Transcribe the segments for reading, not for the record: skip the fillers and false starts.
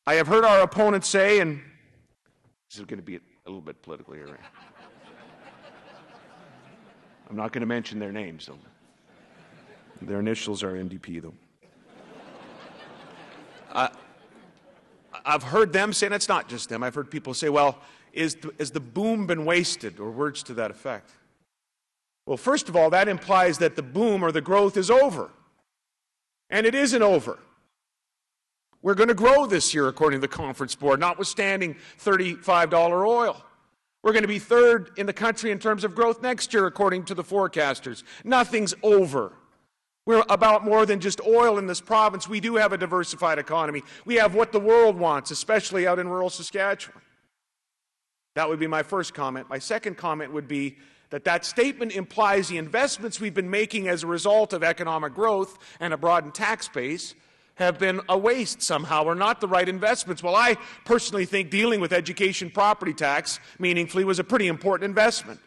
I have heard our opponents say, and this is going to be a little bit political here, right? I'm not going to mention their names, though. Their initials are NDP, though. I've heard them say, and it's not just them, I've heard people say, well, is the boom been wasted, or words to that effect? Well, first of all, that implies that the boom or the growth is over. And it isn't over. We're going to grow this year, according to the Conference Board, notwithstanding $35 oil. We're going to be third in the country in terms of growth next year, according to the forecasters. Nothing's over. We're about more than just oil in this province. We do have a diversified economy. We have what the world wants, especially out in rural Saskatchewan. That would be my first comment. My second comment would be that that statement implies the investments we've been making as a result of economic growth and a broadened tax base have been a waste somehow, or not the right investments. Well, I personally think dealing with education property tax meaningfully was a pretty important investment.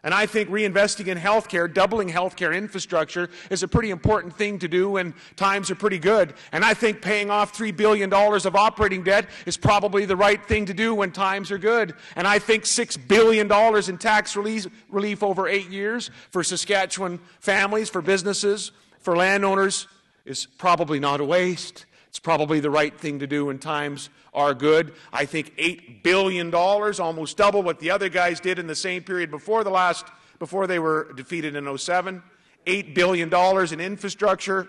And I think reinvesting in healthcare, doubling healthcare infrastructure, is a pretty important thing to do when times are pretty good. And I think paying off $3 billion of operating debt is probably the right thing to do when times are good. And I think $6 billion in tax relief over 8 years for Saskatchewan families, for businesses, for landowners is probably not a waste. It's probably the right thing to do when times are good. I think $8 billion, almost double what the other guys did in the same period before they were defeated in 07. $8 billion in infrastructure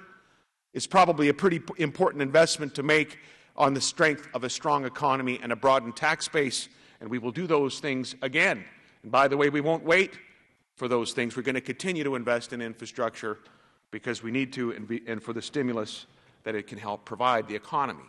is probably a pretty important investment to make on the strength of a strong economy and a broadened tax base. And we will do those things again. And by the way, we won't wait for those things. We're going to continue to invest in infrastructure because we need to, and for the stimulus that it can help provide the economy.